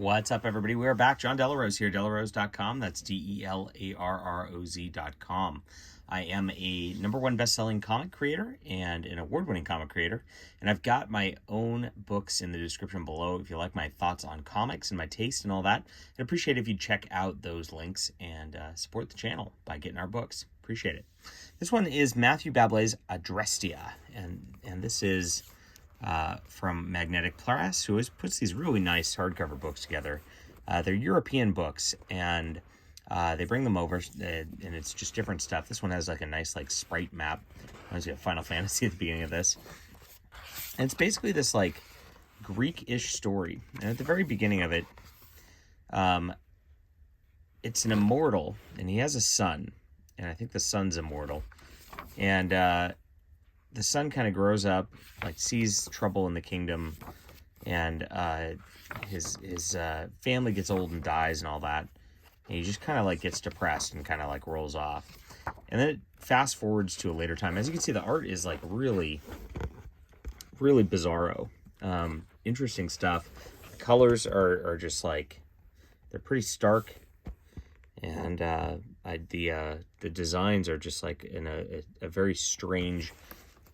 What's up, everybody? We're back. John Delarose here, delarose.com. That's DELARROZ.com. I am a #1 best-selling comic creator and an award-winning comic creator, and I've got my own books in the description below. If you like my thoughts on comics and my taste and all that, I'd appreciate it if you check out those links and support the channel by getting our books. Appreciate it. This one is Matthew Bablay's Adrastea, and this is from Magnetic Press, who puts these really nice hardcover books together. They're European books, and they bring them over, and it's just different stuff. This one has like a nice sprite map. Reminds me of Final Fantasy at the beginning of this. And it's basically this Greek-ish story. And at the very beginning of it, it's an immortal, and he has a son, and I think the son's immortal. And the son kind of grows up, sees trouble in the kingdom, and his family gets old and dies and all that. And he just kind of gets depressed and kind of rolls off. And then it fast forwards to a later time. As you can see, the art is really, really bizarro. Interesting stuff. The colors are just they're pretty stark. And the designs are just in a very strange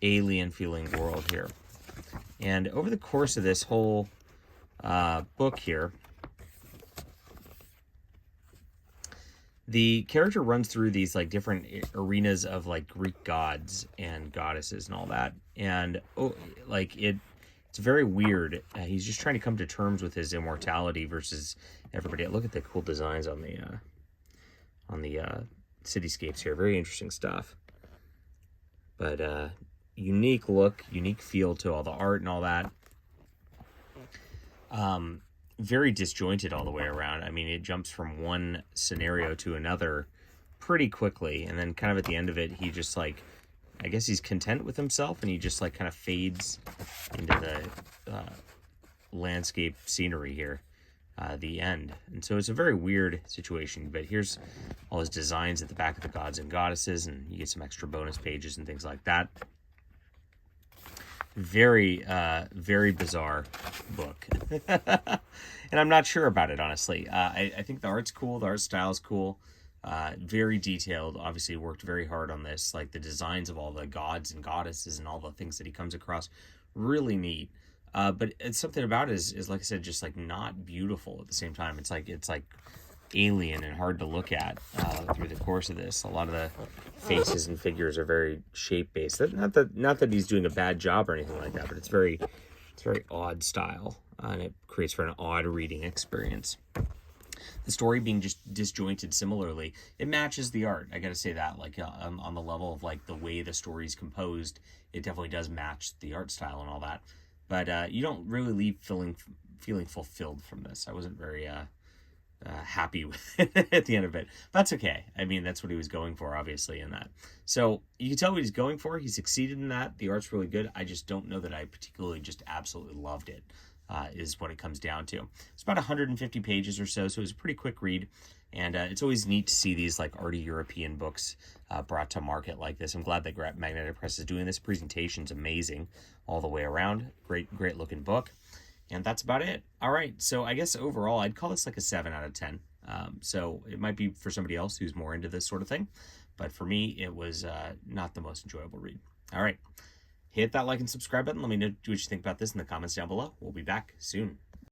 alien feeling world here. And over the course of this whole book here, the character runs through these different arenas of Greek gods and goddesses and all that, and it's very weird. He's just trying to come to terms with his immortality versus everybody. Look at the cool designs on the cityscapes here. Very interesting stuff. But unique look, unique feel to all the art and all that. Very disjointed all the way around. I mean, it jumps from one scenario to another pretty quickly, and then kind of at the end of it, he just I guess he's content with himself, and he just kind of fades into the landscape scenery here, the end. And so it's a very weird situation, but here's all his designs at the back of the gods and goddesses, and you get some extra bonus pages and things like that. Very, very bizarre book. And I'm not sure about it, honestly. I think the art's cool. The art style's cool. Very detailed. Obviously worked very hard on this. The designs of all the gods and goddesses and all the things that he comes across. Really neat. But it's something about it is like I said, just not beautiful at the same time. It's like alien and hard to look at through the course of this. A lot of the faces and figures are very shape-based. Not that he's doing a bad job or anything like that, but it's very odd style, and it creates for an odd reading experience. The story being just disjointed similarly, it matches the art. I gotta say that, on the level of the way the story's composed, it definitely does match the art style and all that. But you don't really leave feeling fulfilled from this. I wasn't very happy with it at the end of it. That's okay. I mean, that's what he was going for, obviously, in that. So you can tell what he's going for. He succeeded in that. The art's really good. I just don't know that I particularly just absolutely loved it, is what it comes down to. It's about 150 pages or so, so it was a pretty quick read. And it's always neat to see these arty European books brought to market like this. I'm glad that Magnetic Press is doing this. Presentation's amazing all the way around. Great looking book. And that's about it. All right, so I guess overall, I'd call this a 7 out of 10. So it might be for somebody else who's more into this sort of thing. But for me, it was not the most enjoyable read. All right, hit that like and subscribe button. Let me know what you think about this in the comments down below. We'll be back soon.